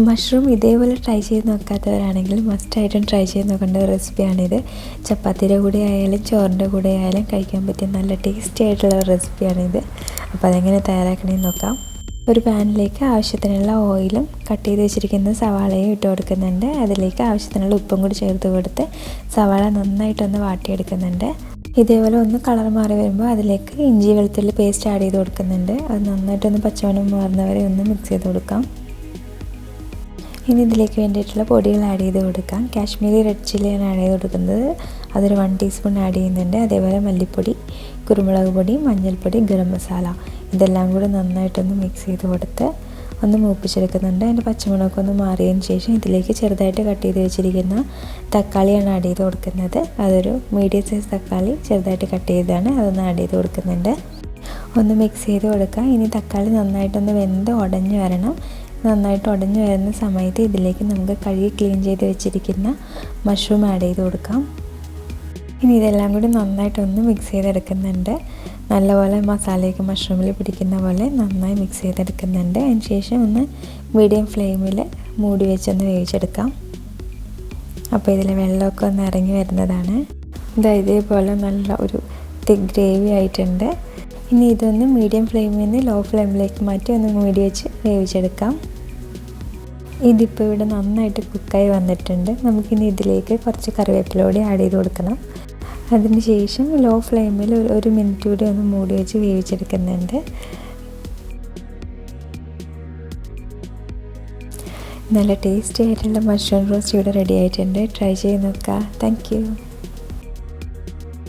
Mushroom ഇതേപോലെ try ചെയ്ത് നോക്കാത്തവരാണെങ്കിൽ മസ്റ്റായിട്ടും ട്രൈ ചെയ്ത് നോക്കേണ്ട ഒരു റെസിപ്പിയാണിത്. ചപ്പാത്തിയുടെ കൂടെ ആയാലും ചോറിൻ്റെ കൂടെ ആയാലും കഴിക്കാൻ പറ്റിയ നല്ല ടേസ്റ്റി ആയിട്ടുള്ള റെസിപ്പിയാണിത്. അപ്പോൾ അതെങ്ങനെ തയ്യാറാക്കണമെന്ന് നോക്കാം. ഒരു പാനിലേക്ക് ആവശ്യത്തിനുള്ള ഓയിലും കട്ട് ചെയ്ത് വെച്ചിരിക്കുന്ന സവാളയും ഇട്ട് കൊടുക്കുന്നുണ്ട്. അതിലേക്ക് ആവശ്യത്തിനുള്ള ഉപ്പും കൂടി ചേർത്ത് കൊടുത്ത് സവാള നന്നായിട്ടൊന്ന് വാട്ടിയെടുക്കുന്നുണ്ട്. ഇതേപോലെ ഒന്ന് കളർ മാറി വരുമ്പോൾ അതിലേക്ക് ഇഞ്ചി വെളുത്തുള്ളി പേസ്റ്റ് ആഡ് ചെയ്ത് കൊടുക്കുന്നുണ്ട്. അത് നന്നായിട്ടൊന്ന് പച്ചമണം മാറുന്നവരെ ഒന്ന് മിക്സ് ചെയ്ത് കൊടുക്കാം. ഇനി ഇതിലേക്ക് വേണ്ടിയിട്ടുള്ള പൊടികൾ ആഡ് ചെയ്ത് കൊടുക്കാം. കാശ്മീരി റെഡ് ചില്ലിയാണ് ആഡ് ചെയ്ത് കൊടുക്കുന്നത്. അതൊരു 1 ടീസ്പൂൺ ആഡ് ചെയ്യുന്നുണ്ട്. അതേപോലെ മല്ലിപ്പൊടി, കുരുമുളക് പൊടി, മഞ്ഞൾപ്പൊടി, ഗരം മസാല ഇതെല്ലാം കൂടി നന്നായിട്ടൊന്ന് മിക്സ് ചെയ്ത് കൊടുത്ത് ഒന്ന് മൂപ്പിച്ചെടുക്കുന്നുണ്ട്. അതിൻ്റെ പച്ചമുളകൊക്കെ ഒന്ന് മാറിയതിന് ശേഷം ഇതിലേക്ക് ചെറുതായിട്ട് കട്ട് ചെയ്ത് വെച്ചിരിക്കുന്ന തക്കാളിയാണ് ആഡ് ചെയ്ത് കൊടുക്കുന്നത്. അതൊരു മീഡിയം സൈസ് തക്കാളി ചെറുതായിട്ട് കട്ട് ചെയ്താണ്, അതൊന്ന് ആഡ് ചെയ്ത് കൊടുക്കുന്നുണ്ട്. ഒന്ന് മിക്സ് ചെയ്ത് കൊടുക്കുക. ഇനി തക്കാളി നന്നായിട്ടൊന്ന് വെന്ത് ഉടഞ്ഞ് വരണം. നന്നായിട്ട് ഉടഞ്ഞു വരുന്ന സമയത്ത് ഇതിലേക്ക് നമുക്ക് കഴുകി ക്ലീൻ ചെയ്ത് വെച്ചിരിക്കുന്ന മഷ്റൂം ആഡ് ചെയ്ത് കൊടുക്കാം. ഇനി ഇതെല്ലാം കൂടി നന്നായിട്ടൊന്ന് മിക്സ് ചെയ്തെടുക്കുന്നുണ്ട്. നല്ലപോലെ മസാലയൊക്കെ മഷ്റൂമിൽ പിടിക്കുന്ന പോലെ നന്നായി മിക്സ് ചെയ്തെടുക്കുന്നുണ്ട്. അതിന് ശേഷം ഒന്ന് മീഡിയം ഫ്ലെയിമിൽ മൂടി വെച്ചൊന്ന് വേവിച്ചെടുക്കാം. അപ്പോൾ ഇതിൽ വെള്ളമൊക്കെ ഒന്ന് ഇറങ്ങി വരുന്നതാണ്. ഇതേപോലെ നല്ല ഒരു തിക്ക് ഗ്രേവി ആയിട്ടുണ്ട്. ഇനി ഇതൊന്ന് മീഡിയം ഫ്ലെയിമിൽ നിന്ന് ലോ ഫ്ലെയിമിലേക്ക് മാറ്റി ഒന്ന് മൂടി വെച്ച് വേവിച്ചെടുക്കാം. ഇതിപ്പോൾ ഇവിടെ നന്നായിട്ട് കുക്കായി വന്നിട്ടുണ്ട്. നമുക്കിനി ഇതിലേക്ക് കുറച്ച് കറിവേപ്പില കൂടി ആഡ് ചെയ്ത് കൊടുക്കണം. അതിന് ശേഷം ലോ ഫ്ലെയിമിൽ ഒരു മിനിറ്റ് കൂടി ഒന്ന് മൂടി വെച്ച് വേവിച്ചെടുക്കുന്നുണ്ട്. നല്ല ടേസ്റ്റി ആയിട്ടുള്ള മഷ്റൂം റോസ്റ്റ് ഇവിടെ റെഡി ആയിട്ടുണ്ട്. ട്രൈ ചെയ്ത് നോക്കുക. Thank you.